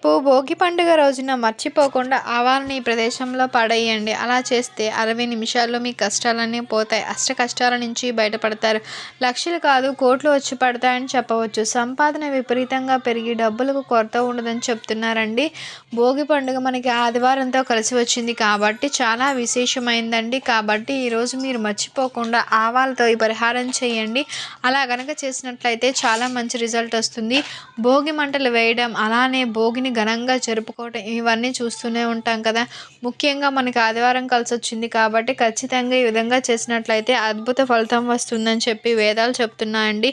రేపు భోగి పండుగ రోజున మర్చిపోకుండా ఆవాలని ఈ ప్రదేశంలో పడేయండి. అలా చేస్తే 60 నిమిషాల్లో మీ కష్టాలన్నీ పోతాయి. అష్ట కష్టాల నుంచి బయటపడతారు. లక్షలు కాదు కోట్లు వచ్చి పడతాయని చెప్పవచ్చు. సంపాదన విపరీతంగా పెరిగి డబ్బులకు కొరత ఉండదని చెప్తున్నారండి. భోగి పండుగ మనకి ఆదివారంతో కలిసి వచ్చింది కాబట్టి చాలా విశేషమైందండి. కాబట్టి ఈరోజు మీరు మర్చిపోకుండా ఆవాలతో ఈ పరిహారం చేయండి. అలా గనక చేసినట్లయితే చాలా మంచి రిజల్ట్ వస్తుంది. భోగి మంటలు వేయడం, అలానే భోగిని ఘనంగా జరుపుకోవటం ఇవన్నీ చూస్తూనే ఉంటాం కదా. ముఖ్యంగా మనకి ఆదివారం కలిసి వచ్చింది కాబట్టి ఖచ్చితంగా ఈ విధంగా చేసినట్లయితే అద్భుత ఫలితం వస్తుందని చెప్పి వేదాలు చెప్తున్నాయండి.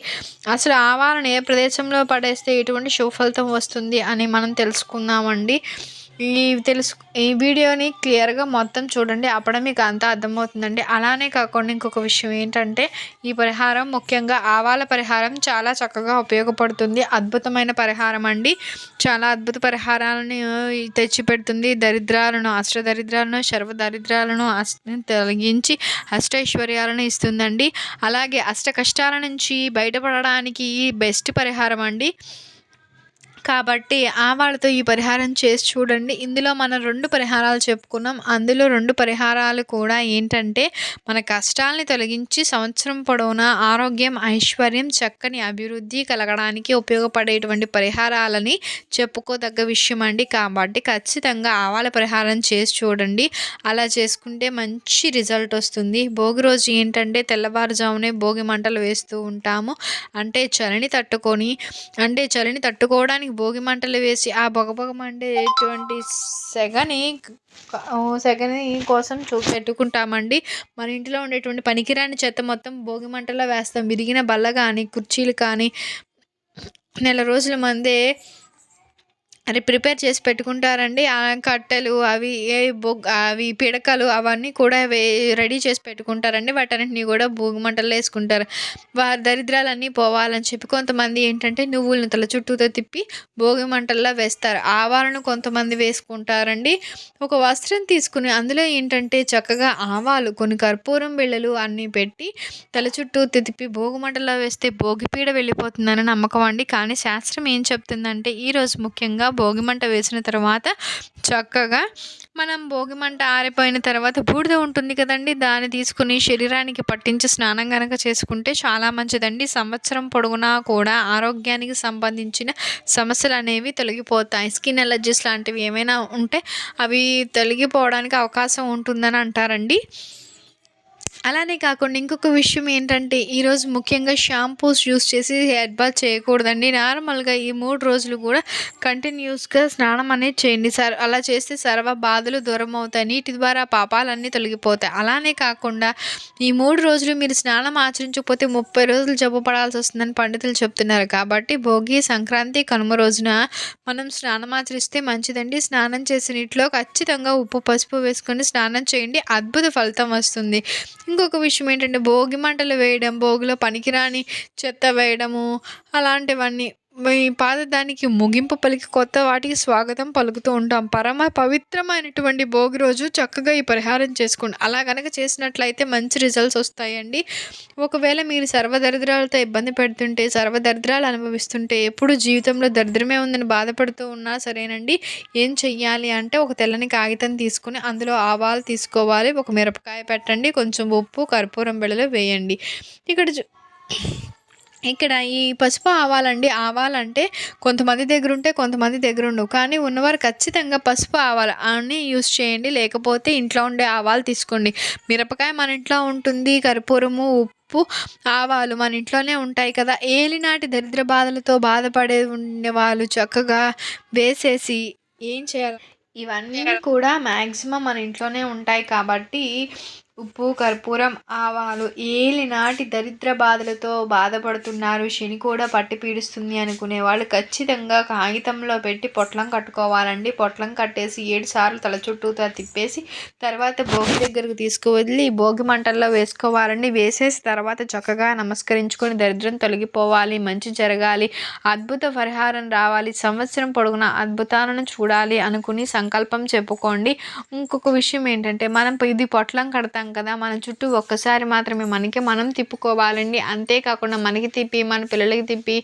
అసలు ఆవాలను ఏ ప్రదేశంలో పడేస్తే ఎటువంటి శుభ ఫలితం వస్తుంది అని మనం తెలుసుకుందామండి. ఈ వీడియోని క్లియర్గా మొత్తం చూడండి, అప్పుడే మీకు అంతా అర్థమవుతుందండి. అలానే కాకుండా ఇంకొక విషయం ఏంటంటే, ఈ పరిహారం ముఖ్యంగా ఆవాల పరిహారం చాలా చక్కగా ఉపయోగపడుతుంది. అద్భుతమైన పరిహారం అండి. చాలా అద్భుత పరిహారాలను తెచ్చిపెడుతుంది. దరిద్రాలను, అష్టదరిద్రాలను, సర్వదరిద్రాలను తొలగించి అష్టైశ్వర్యాలను ఇస్తుందండి. అలాగే అష్ట కష్టాల నుంచి బయటపడడానికి బెస్ట్ పరిహారం అండి. కాబట్టి ఆవాలతో ఈ పరిహారం చేసి చూడండి. ఇందులో మనం 2 పరిహారాలు చెప్పుకున్నాం. అందులో 2 పరిహారాలు కూడా ఏంటంటే, మన కష్టాలని తొలగించి సంవత్సరం పొడవునా ఆరోగ్యం, ఐశ్వర్యం, చక్కని అభివృద్ధి కలగడానికి ఉపయోగపడేటువంటి పరిహారాలని చెప్పుకోదగ్గ విషయం అండి. కాబట్టి ఖచ్చితంగా ఆవాల పరిహారం చేసి చూడండి. అలా చేసుకుంటే మంచి రిజల్ట్ వస్తుంది. భోగి రోజు ఏంటంటే తెల్లవారుజామునే భోగి మంటలు వేస్తూ ఉంటాము. అంటే చలిని తట్టుకోవడానికి భోగి మంటలు వేసి ఆ బొగబొగ మండేటువంటి సెగని కోసం పెట్టుకుంటామండి. మన ఇంట్లో ఉండేటువంటి పనికిరాని చెత్త మొత్తం భోగి మంటలో వేస్తాం. విరిగిన బల్ల కానీ, కుర్చీలు కానీ నెల రోజుల ముందే ప్రిపేర్ చేసి పెట్టుకుంటారండి. ఆ కట్టెలు అవి పిడకలు అవన్నీ కూడా రెడీ చేసి పెట్టుకుంటారండి. వాటన్నిటిని కూడా భోగి మంటల్లో వేసుకుంటారు. వారి దరిద్రాలన్నీ పోవాలని చెప్పి కొంతమంది ఏంటంటే నువ్వులను తల చుట్టూతో తిప్పి భోగి మంటల్లో వేస్తారు. ఆవాలను కొంతమంది వేసుకుంటారండి. ఒక వస్త్రం తీసుకుని అందులో ఏంటంటే చక్కగా ఆవాలు, కొన్ని కర్పూరం బిళ్ళలు అన్నీ పెట్టి తల చుట్టూ తిప్పి భోగి మంటల్లో వేస్తే భోగిపీడ వెళ్ళిపోతుందని నమ్మకం అండి. కానీ శాస్త్రం ఏం చెప్తుందంటే, ఈరోజు ముఖ్యంగా భోగి మంట వేసిన తర్వాత చక్కగా మనం భోగి మంట ఆరిపోయిన తర్వాత బూడిద ఉంటుంది కదండి, దాన్ని తీసుకుని శరీరానికి పట్టించి స్నానం కనుక చేసుకుంటే చాలా మంచిదండి. సంవత్సరం పొడుగునా కూడా ఆరోగ్యానికి సంబంధించిన సమస్యలు అనేవి తొలగిపోతాయి. స్కిన్ ఎలర్జీస్ లాంటివి ఏమైనా ఉంటే అవి తొలగిపోవడానికి అవకాశం ఉంటుందని అంటారండి. అలానే కాకుండా ఇంకొక విషయం ఏంటంటే, ఈరోజు ముఖ్యంగా షాంపూస్ యూస్ చేసి హెయిర్ బాత్ చేయకూడదండి. నార్మల్గా ఈ 3 రోజులు కూడా కంటిన్యూస్గా స్నానం అనేది చేయండి. అలా చేస్తే సర్వ బాధలు దూరం అవుతాయి. నీటి ద్వారా పాపాలన్నీ తొలగిపోతాయి. అలానే కాకుండా ఈ 3 రోజులు మీరు స్నానం ఆచరించకపోతే 30 రోజులు జబ్బు పడాల్సి వస్తుందని పండితులు చెప్తున్నారు. కాబట్టి భోగి, సంక్రాంతి, కనుమ రోజున మనం స్నానం ఆచరిస్తే మంచిదండి. స్నానం చేసే నీటిలో ఖచ్చితంగా ఉప్పు, పసుపు వేసుకొని స్నానం చేయండి. అద్భుత ఫలితం వస్తుంది. ఇంకొక విషయం ఏంటంటే, భోగి మంటలు వేయడం, భోగిలో పనికిరాని చెత్త వేయడము అలాంటివన్నీ పాతదానికి ముగింపు పలికి కొత్త వాటికి స్వాగతం పలుకుతూ ఉంటాం. పరమ పవిత్రమైనటువంటి భోగి రోజు చక్కగా ఈ పరిహారం చేసుకోండి. అలా కనుక చేసినట్లయితే మంచి రిజల్ట్స్ వస్తాయండి. ఒకవేళ మీరు సర్వదరిద్రాలతో ఇబ్బంది పెడుతుంటే, సర్వదరిద్రాలు అనుభవిస్తుంటే, ఎప్పుడు జీవితంలో దరిద్రమే ఉందని బాధపడుతూ ఉన్నా సరేనండి, ఏం చెయ్యాలి అంటే, ఒక తెల్లని కాగితం తీసుకుని అందులో ఆవాలు తీసుకోవాలి, ఒక మిరపకాయ పెట్టండి, కొంచెం ఉప్పు, కర్పూరం బిళ్ళలు వేయండి. ఇక్కడ ఈ పసుపు ఆవాలంటే కొంతమంది దగ్గర ఉంటే కొంతమంది దగ్గర ఉండవు. కానీ ఉన్నవారు ఖచ్చితంగా పసుపు ఆవాలు అన్నీ యూస్ చేయండి. లేకపోతే ఇంట్లో ఉండే ఆవాలు తీసుకోండి. మిరపకాయ మన ఇంట్లో ఉంటుంది, కర్పూరము, ఉప్పు, ఆవాలు మన ఇంట్లోనే ఉంటాయి కదా. ఏలినాటి దరిద్ర బాధలతో బాధపడే ఉండేవాళ్ళు చక్కగా వేసేసి ఏం చేయాలి, ఇవన్నీ కూడా మ్యాక్సిమం మన ఇంట్లోనే ఉంటాయి కాబట్టి ఉప్పు, కర్పూరం, ఆవాలు, ఏలినాటి దరిద్ర బాధలతో బాధపడుతున్నారు, శని కూడా పట్టి పీడిస్తుంది అనుకునే వాళ్ళు ఖచ్చితంగా కాగితంలో పెట్టి పొట్లం కట్టుకోవాలండి. పొట్లం కట్టేసి 7 సార్లు తల చుట్టూతో తిప్పేసి తర్వాత భోగి దగ్గరకు తీసుకువెళ్ళి భోగి మంటల్లో వేసుకోవాలండి. వేసేసి తర్వాత చక్కగా నమస్కరించుకొని దరిద్రం తొలగిపోవాలి, మంచి జరగాలి, అద్భుత పరిహారం రావాలి, సంవత్సరం పొడుగునా అద్భుతాలను చూడాలి అనుకుని సంకల్పం చెప్పుకోండి. ఇంకొక విషయం ఏంటంటే, మనం ఇది పొట్లం కడతాం ఉంటాం కదా, మన చుట్టూ ఒక్కసారి మాత్రమే మనకి మనం తిప్పుకోవాలండి. అంతేకాకుండా మనకి తిప్పి, మన పిల్లలకి తిప్పి,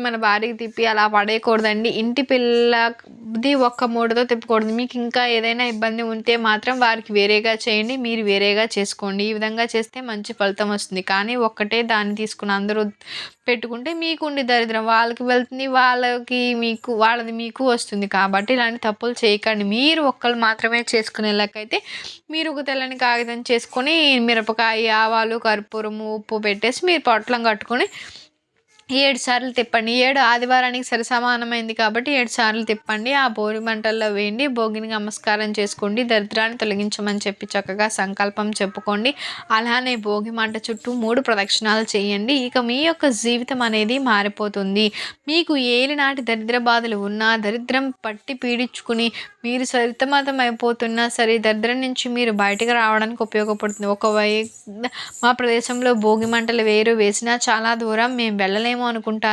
మన భార్యకి తిప్పి అలా పడేయకూడదండి. ఇంటి పిల్లది ఒక్క మూడతో తిప్పకూడదు. మీకు ఇంకా ఏదైనా ఇబ్బంది ఉంటే మాత్రం వారికి వేరేగా చేయండి, మీరు వేరేగా చేసుకోండి. ఈ విధంగా చేస్తే మంచి ఫలితం వస్తుంది. కానీ ఒక్కటే దాన్ని తీసుకుని అందరూ పెట్టుకుంటే మీకుండి దరిద్రం వాళ్ళకి వెళ్తుంది, వాళ్ళది మీకు వస్తుంది. కాబట్టి ఇలాంటి తప్పులు చేయకండి. మీరు ఒక్కళ్ళు మాత్రమే చేసుకునేలాగైతే మీరు ఒక తెల్లని కాగితం చేసుకొని మిరపకాయ, ఆవాలు, కర్పూరము, ఉప్పు పెట్టేసి మీరు పొట్లం కట్టుకొని 7 సార్లు తిప్పండి. 7 ఆదివారానికి సమానమైంది కాబట్టి 7 సార్లు తిప్పండి. ఆ భోగి మంటల్లో వేయండి. భోగిని నమస్కారం చేసుకోండి. దరిద్రాన్ని తొలగించమని చెప్పి చక్కగా సంకల్పం చెప్పుకోండి. అలానే భోగి మంట చుట్టూ 3 ప్రదక్షిణాలు చేయండి. ఇక మీ యొక్క జీవితం అనేది మారిపోతుంది. మీకు ఏలినాటి దరిద్ర బాధలు ఉన్నా, దరిద్రం పట్టి పీడించుకుని మీరు సరితమతం అయిపోతున్నా సరే, దరిద్రం నుంచి మీరు బయటకు రావడానికి ఉపయోగపడుతుంది. మా ప్రదేశంలో భోగి మంటలు వేసినా చాలా దూరం మేము వెళ్ళలేము అనుకుంటా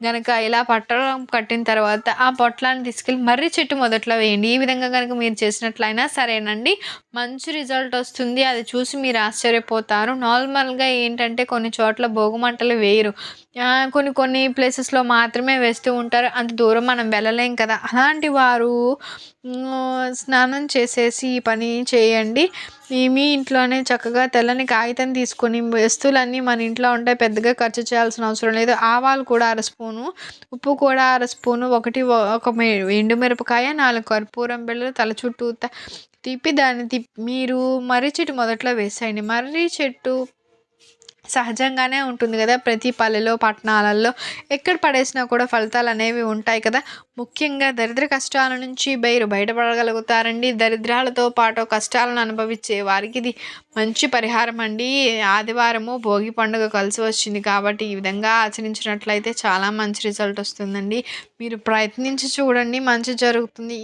గనక ఇలా పట్టణం కట్టిన తర్వాత ఆ పొట్లాన్ని తీసుకెళ్ళి మర్రి చెట్టు మొదట్లో వేయండి. ఈ విధంగా కనుక మీరు చేసినట్లయినా సరేనండి, మంచి రిజల్ట్ వస్తుంది. అది చూసి మీరు ఆశ్చర్యపోతారు. నార్మల్గా ఏంటంటే కొన్ని చోట్ల భోగి మంటలు వేయరు, కొన్ని ప్లేసెస్లో మాత్రమే వేస్తూ ఉంటారు. అంత దూరం మనం వెళ్ళలేం కదా. అలాంటి వారు స్నానం చేసేసి ఈ పని చేయండి. మీ ఇంట్లోనే చక్కగా తెల్లని కాగితం తీసుకొని వస్తువులన్నీ మన ఇంట్లో ఉంటాయి, పెద్దగా ఖర్చు చేయాల్సిన అవసరం లేదు. ఆవాలు కూడా 1/2 స్పూను, ఉప్పు కూడా 1/2 స్పూను, ఒక ఎండుమిరపకాయ, 4 కర్పూరం బిళ్ళలు తల చుట్టూ తిప్పి మీరు మర్రి చెట్టు మొదట్లో వేసేయండి. మర్రి చెట్టు సహజంగానే ఉంటుంది కదా, ప్రతి పల్లెలో పట్టణాలలో ఎక్కడ పడేసినా కూడా ఫలితాలు అనేవి ఉంటాయి కదా. ముఖ్యంగా దరిద్ర కష్టాల నుంచి బయటపడగలుగుతారండి. దరిద్రాలతో పాటు కష్టాలను అనుభవించే వారికి ఇది మంచి పరిహారం అండి. ఆదివారము భోగి పండుగ కలిసి వచ్చింది కాబట్టి ఈ విధంగా ఆచరించినట్లయితే చాలా మంచి రిజల్ట్ వస్తుందండి. మీరు ప్రయత్నించి చూడండి, మంచి జరుగుతుంది.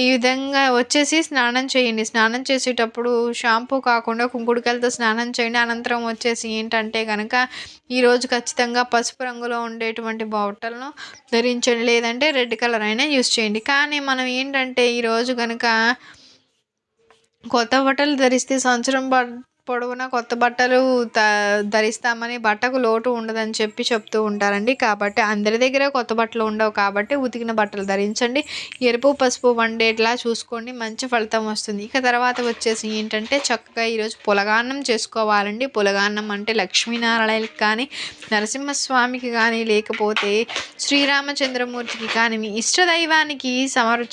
ఈ విధంగా వచ్చేసి స్నానం చేయండి. స్నానం చేసేటప్పుడు షాంపూ కాకుండా కుంకుడుకాయలతో స్నానం చేయండి. అనంతరం వచ్చేసి ఏంటంటే కనుక ఈరోజు ఖచ్చితంగా పసుపు రంగులో ఉండేటువంటి బట్టలను ధరించండి, లేదంటే రెడ్ కలర్ అయినా యూస్ చేయండి. కానీ మనం ఏంటంటే ఈరోజు కనుక కొత్త బట్టలు ధరిస్తే సంవత్సరం పొడవునా కొత్త బట్టలు ధరిస్తామని బట్టకు లోటు ఉండదని చెప్తూ ఉంటారండి. కాబట్టి అందరి దగ్గర కొత్త బట్టలు ఉండవు కాబట్టి ఉతికిన బట్టలు ధరించండి. ఎరుపు పసుపు వండేట్లా చూసుకోండి, మంచి ఫలితం వస్తుంది. ఇక తర్వాత వచ్చేసి ఏంటంటే చక్కగా ఈరోజు పులగాన్నం చేసుకోవాలండి. పులగాన్నం అంటే లక్ష్మీనారాయణకి కానీ, నరసింహస్వామికి కానీ, లేకపోతే శ్రీరామచంద్రమూర్తికి కానీ, మీ ఇష్టదైవానికి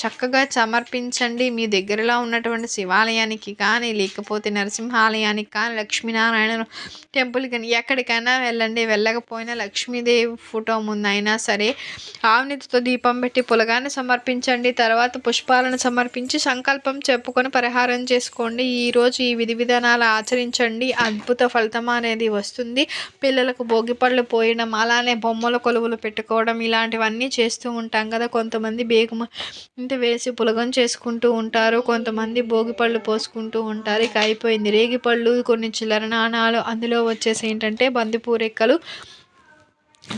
చక్కగా సమర్పించండి. మీ దగ్గరలో ఉన్నటువంటి శివాలయానికి కానీ, లేకపోతే నరసింహాలయానికి కానీ, లక్ష్మీనారాయణ టెంపుల్ కానీ ఎక్కడికైనా వెళ్ళండి. వెళ్ళకపోయినా లక్ష్మీదేవి ఫోటో ముందు అయినా సరే ఆవునితో దీపం పెట్టి పులగాన్ని సమర్పించండి. తర్వాత పుష్పాలను సమర్పించి సంకల్పం చెప్పుకొని పరిహారం చేసుకోండి. ఈరోజు ఈ విధి విధానాలు ఆచరించండి, అద్భుత ఫలితం అనేది వస్తుంది. పిల్లలకు భోగిపళ్ళు పోయడం, అలానే బొమ్మల కొలువులు పెట్టుకోవడం ఇలాంటివన్నీ చేస్తూ ఉంటాం కదా. కొంతమంది వేసి పులగం చేసుకుంటూ ఉంటారు, కొంతమంది భోగిపళ్ళు పోసుకుంటూ ఉంటారు. ఇక అయిపోయింది. రేగిపళ్ళు, కొన్ని చిల్లర నాణాలు, అందులో వచ్చేసి ఏంటంటే బంతిపూరెక్కలు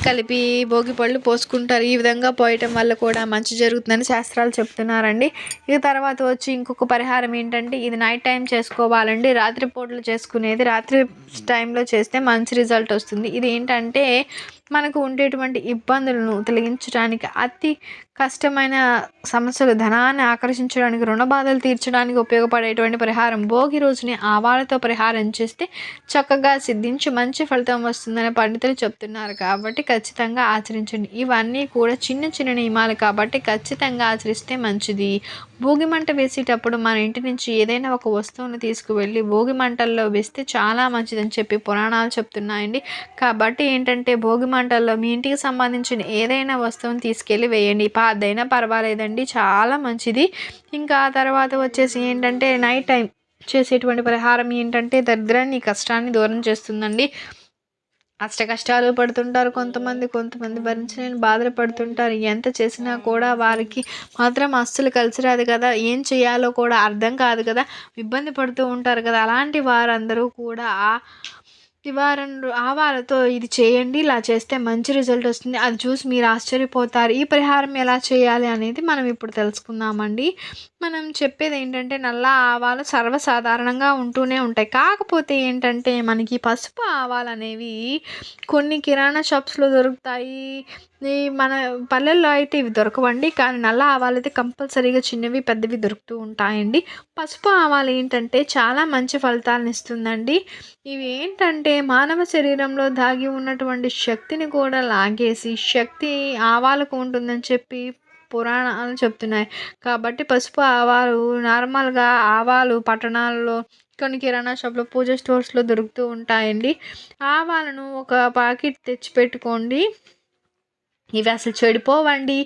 కలిపి భోగిపళ్ళు పోసుకుంటారు. ఈ విధంగా పోయటం వల్ల కూడా మంచి జరుగుతుందని శాస్త్రాలు చెప్తున్నారండి. ఇక తర్వాత వచ్చి ఇంకొక పరిహారం ఏంటంటే ఇది నైట్ టైం చేసుకోవాలండి. రాత్రిపూటలు చేసుకునేది రాత్రి టైంలో చేస్తే మంచి రిజల్ట్ వస్తుంది. ఇది ఏంటంటే మనకు ఉండేటువంటి ఇబ్బందులను తొలగించడానికి, అతి కష్టమైన సమస్యలు, ధనాన్ని ఆకర్షించడానికి, రుణ బాధలు తీర్చడానికి ఉపయోగపడేటువంటి పరిహారం. భోగి రోజుని ఆవాలతో పరిహారం చేస్తే చక్కగా సిద్ధించి మంచి ఫలితం వస్తుందని పండితులు చెప్తున్నారు. కాబట్టి ఖచ్చితంగా ఆచరించండి. ఇవన్నీ కూడా చిన్న చిన్న నియమాలు కాబట్టి ఖచ్చితంగా ఆచరిస్తే మంచిది. భోగి మంట వేసేటప్పుడు మన ఇంటి నుంచి ఏదైనా ఒక వస్తువును తీసుకువెళ్ళి భోగి మంటల్లో వేస్తే చాలా మంచిదని చెప్పి పురాణాలు చెప్తున్నాయండి. కాబట్టి ఏంటంటే భోగి మంటల్లో మీ ఇంటికి సంబంధించిన ఏదైనా వస్తువుని తీసుకెళ్ళి వేయండి. పాతదైనా పర్వాలేదండి, చాలా మంచిది. ఇంకా ఆ తర్వాత వచ్చేసి ఏంటంటే నైట్ టైం చేసేటువంటి పరిహారం ఏంటంటే దరిద్రాన్ని, కష్టాన్ని దూరం చేస్తుందండి. కష్టాలు పడుతుంటారు కొంతమంది భరించలేని బాధలు పడుతుంటారు. ఎంత చేసినా కూడా వారికి మాత్రం అస్సలు కలిసి రాదు కదా, ఏం చేయాలో కూడా అర్థం కాదు కదా, ఇబ్బంది పడుతూ ఉంటారు కదా. అలాంటి వారందరూ కూడా ఆవాలతో ఇది చేయండి, ఇలా చేస్తే మంచి రిజల్ట్ వస్తుంది, అది చూసి మీరు ఆశ్చర్యపోతారు. ఈ పరిహారం ఎలా చేయాలి అనేది మనం ఇప్పుడు తెలుసుకుందామండి. మనం చెప్పేది ఏంటంటే, నల్ల ఆవాలు సర్వసాధారణంగా ఉంటూనే ఉంటాయి. కాకపోతే ఏంటంటే, మనకి పసుపు ఆవాలు అనేవి కొన్ని కిరాణా షాప్స్లో దొరుకుతాయి. మన పల్లెల్లో అయితే ఇవి దొరకవండి. కానీ నల్ల ఆవాలు అయితే కంపల్సరీగా చిన్నవి పెద్దవి దొరుకుతూ ఉంటాయండి. పసుపు ఆవాలు ఏంటంటే చాలా మంచి ఫలితాలను ఇస్తుందండి. ఇవి ఏంటంటే మానవ శరీరంలో దాగి ఉన్నటువంటి శక్తిని కూడా లాగేసి శక్తి ఆవాలకు ఉంటుందని చెప్పి పురాణాలు చెప్తున్నాయి. కాబట్టి పసుపు ఆవాలు నార్మల్గా ఆవాలు పట్టణాల్లో కొన్ని కిరాణా షాప్లో పూజ స్టోర్స్లో దొరుకుతూ ఉంటాయండి. ఆవాలను ఒక ప్యాకెట్ తెచ్చిపెట్టుకోండి. ఇవి అసలు చెడిపోవండి.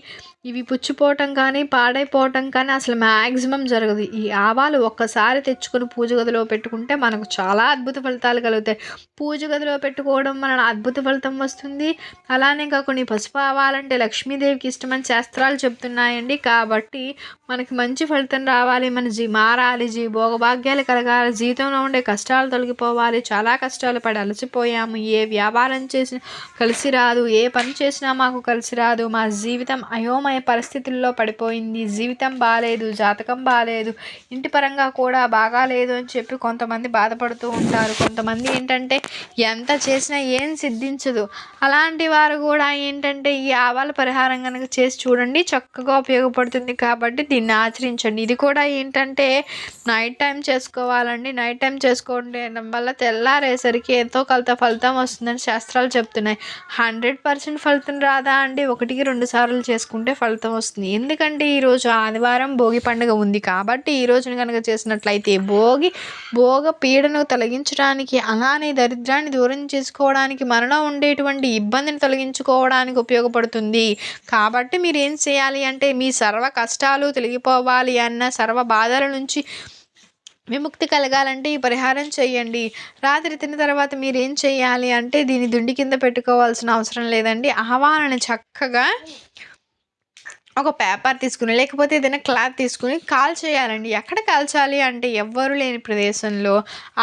ఇవి పుచ్చిపోవటం కానీ పాడైపోవటం కానీ అసలు మ్యాక్సిమం జరగదు. ఈ ఆవాలు ఒక్కసారి తెచ్చుకొని పూజ గదిలో పెట్టుకుంటే మనకు చాలా అద్భుత ఫలితాలు కలుగుతాయి. పూజ గదిలో పెట్టుకోవడం వలన అద్భుత ఫలితం వస్తుంది. అలానే కాకుండా ఈ పసుపు ఆవాలంటే లక్ష్మీదేవికి ఇష్టమని శాస్త్రాలు చెప్తున్నాయండి. కాబట్టి మనకి మంచి ఫలితం రావాలి, మన మారాలి, భోగభాగ్యాలు కలగాలి, జీవితంలో ఉండే కష్టాలు తొలగిపోవాలి. చాలా కష్టాలు పడి అలసిపోయాము, ఏ వ్యాపారం చేసినా కలిసి రాదు, ఏ పని చేసినా మాకు కలిసి రాదు, మా జీవితం అయోమయ పరిస్థితుల్లో పడిపోయింది, జీవితం బాగాలేదు, జాతకం బాగాలేదు, ఇంటి పరంగా కూడా బాగాలేదు అని చెప్పి కొంతమంది బాధపడుతూ ఉంటారు. కొంతమంది ఏంటంటే ఎంత చేసినా ఏం సిద్ధించదు. అలాంటి వారు కూడా ఏంటంటే ఈ ఆవాల పరిహారం కనుక చేసి చూడండి, చక్కగా ఉపయోగపడుతుంది. కాబట్టి దీన్ని ఆచరించండి. ఇది కూడా ఏంటంటే నైట్ టైం చేసుకోవాలండి. నైట్ టైం చేసుకోవడం వల్ల తెల్లారేసరికి ఎంతో కొంత ఫలితం వస్తుందని శాస్త్రాలు చెప్తున్నాయి. 100% ఫలితం రాదా అండి? 1-2 సార్లు చేసుకుంటే ఫలితం వస్తుంది. ఎందుకంటే ఈరోజు ఆదివారం భోగి పండుగ ఉంది. కాబట్టి ఈ రోజున కనుక చేసినట్లయితే భోగ పీడను తొలగించడానికి, అలానే దరిద్రాన్ని దూరం చేసుకోవడానికి, మనలో ఉండేటువంటి ఇబ్బందిని తొలగించుకోవడానికి ఉపయోగపడుతుంది. కాబట్టి మీరు ఏం చేయాలి అంటే, మీ సర్వ కష్టాలు తొలగిపోవాలి అన్న, సర్వ బాధల నుంచి విముక్తి కలగాలంటే ఈ పరిహారం చేయండి. రాత్రి తిన్న తర్వాత మీరు ఏం చేయాలి అంటే, దీన్ని దుండి కింద పెట్టుకోవాల్సిన అవసరం లేదండి. ఆవాలను చక్కగా ఒక పేపర్ తీసుకుని, లేకపోతే ఏదైనా క్లాత్ తీసుకుని కాల్చేయాలండి. ఎక్కడ కాల్చాలి అంటే, ఎవ్వరు లేని ప్రదేశంలో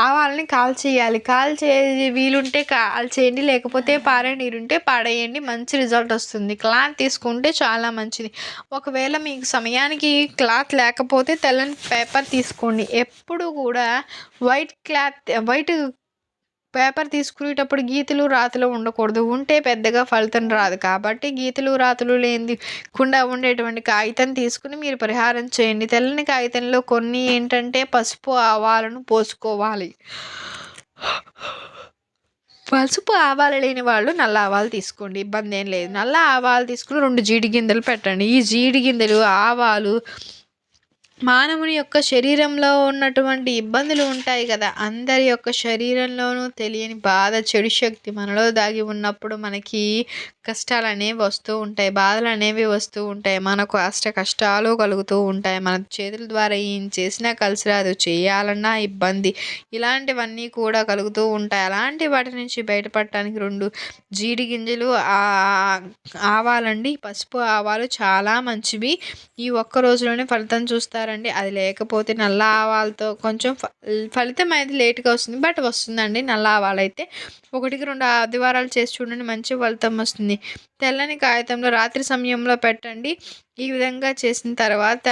ఆవాలని కాల్చేయాలి. కాల్చే వీలుంటే కాల్చేయండి, లేకపోతే పారే నీరుంటే పాడేయండి. మంచి రిజల్ట్ వస్తుంది. క్లాత్ తీసుకుంటే చాలా మంచిది. ఒకవేళ మీకు సమయానికి క్లాత్ లేకపోతే తెల్లని పేపర్ తీసుకోండి. ఎప్పుడు కూడా వైట్ పేపర్ తీసుకునేటప్పుడు గీతలు రాతలు ఉండకూడదు. ఉంటే పెద్దగా ఫలితం రాదు. కాబట్టి గీతలు రాతలు లేకుండా ఉండేటువంటి కాగితం తీసుకుని మీరు పరిహారం చేయండి. తెల్లని కాగితంలో కొన్ని ఏంటంటే పసుపు ఆవాలను పోసుకోవాలి. పసుపు ఆవాలు లేని వాళ్ళు నల్ల ఆవాలు తీసుకోండి, ఇబ్బంది ఏం లేదు. నల్ల ఆవాలు తీసుకుని 2 జీడి గింజలు పెట్టండి. ఈ జీడి గింజలు, ఆవాలు మానవుని యొక్క శరీరంలో ఉన్నటువంటి ఇబ్బందులు ఉంటాయి కదా, అందరి యొక్క శరీరంలోనూ తెలియని బాధ, చెడు శక్తి మనలో దాగి ఉన్నప్పుడు మనకి కష్టాలు అనేవి వస్తూ ఉంటాయి, బాధలు అనేవి వస్తూ ఉంటాయి, మనకు కష్టాలు కలుగుతూ ఉంటాయి. మన చేతుల ద్వారా ఏం చేసినా కలిసి రాదు, చేయాలన్నా ఇబ్బంది, ఇలాంటివన్నీ కూడా కలుగుతూ ఉంటాయి. అలాంటి వాటి నుంచి బయటపడటానికి 2 జీడి గింజలు ఆవాలండి. పసుపు ఆవాలు చాలా మంచివి. ఈ ఒక్క రోజులోనే ఫలితం చూస్తారండి. అది లేకపోతే నల్ల ఆవాలతో కొంచెం ఫలితం అయితే లేట్గా వస్తుంది, బట్ వస్తుందండి. నల్ల ఆవాలు అయితే 1-2 ఆదివారాలు చేసి చూడండి, మంచి ఫలితం వస్తుంది. తెల్లని కాగితంలో రాత్రి సమయంలో పెట్టండి. ఈ విధంగా చేసిన తర్వాత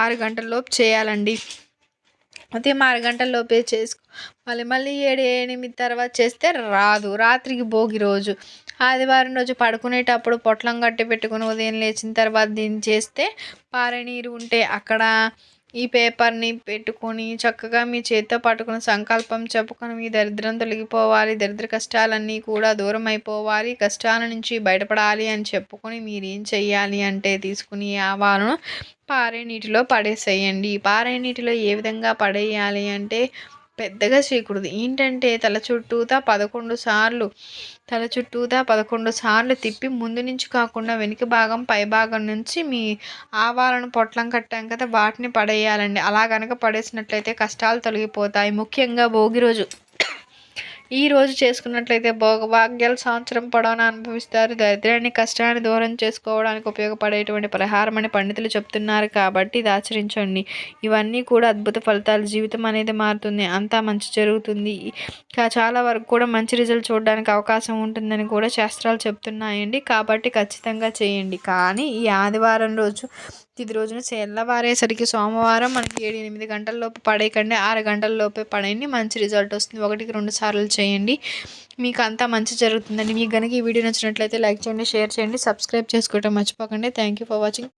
6 గంటల లోపు చేయాలండి. ఉదయం 6 గంటల లోపే మళ్ళీ 7-8 తర్వాత చేస్తే రాదు. రాత్రికి భోగి రోజు, ఆదివారం రోజు పడుకునేటప్పుడు పొట్లం కట్టి పెట్టుకుని ఉదయం లేచిన తర్వాత దీన్ని చేస్తే, పారే నీరు ఉంటే అక్కడ ఈ పేపర్ని పెట్టుకొని చక్కగా మీ చేతితో పట్టుకుని సంకల్పం చెప్పుకొని, మీ దరిద్రం తొలగిపోవాలి, దరిద్ర కష్టాలన్నీ కూడా దూరం అయిపోవాలి, కష్టాల నుంచి బయటపడాలి అని చెప్పుకొని మీరు ఏం చెయ్యాలి అంటే, తీసుకుని ఆవాలను పారే నీటిలో పడేసేయండి. పారే నీటిలో ఏ విధంగా పడేయాలి అంటే, పెద్దగా చేయకూడదు. ఏంటంటే తల చుట్టూతా 11 సార్లు తిప్పి, ముందు నుంచి కాకుండా వెనుక భాగం పై భాగం నుంచి మీ ఆవాలను పొట్లం కట్టాం కదా, వాటిని పడేయాలండి. అలా కనుక పడేసినట్లయితే కష్టాలు తొలగిపోతాయి. ముఖ్యంగా భోగి రోజు ఈరోజు చేసుకున్నట్లయితే భోగభాగ్యాలు సంవత్సరం పొడవునా అనుభవిస్తారు. దరిద్రాన్ని కష్టాన్ని దూరం చేసుకోవడానికి ఉపయోగపడేటువంటి పరిహారం అని పండితులు చెప్తున్నారు కాబట్టి ఇది ఆచరించండి. ఇవన్నీ కూడా అద్భుత ఫలితాలు. జీవితం అనేది మారుతుంది. అంతా మంచి జరుగుతుంది. ఇంకా చాలా వరకు కూడా మంచి రిజల్ట్ చూడడానికి అవకాశం ఉంటుందని కూడా శాస్త్రాలు చెప్తున్నాయండి. కాబట్టి ఖచ్చితంగా చేయండి. కానీ ఈ ఆదివారం రోజు ఇది రోజున తెల్లవారేసరికి సోమవారం మనకి 7-8 గంటల లోపు పడేయకండి. 6 గంటల లోపే పడేయండి. మంచి రిజల్ట్ వస్తుంది. 1-2 సార్లు చేయండి. మీకు అంతా మంచి జరుగుతుందండి. మీకు కనుక ఈ వీడియో నచ్చినట్లయితే లైక్ చేయండి, షేర్ చేయండి, సబ్స్క్రైబ్ చేసుకోవడం మర్చిపోకండి. Thank you for watching.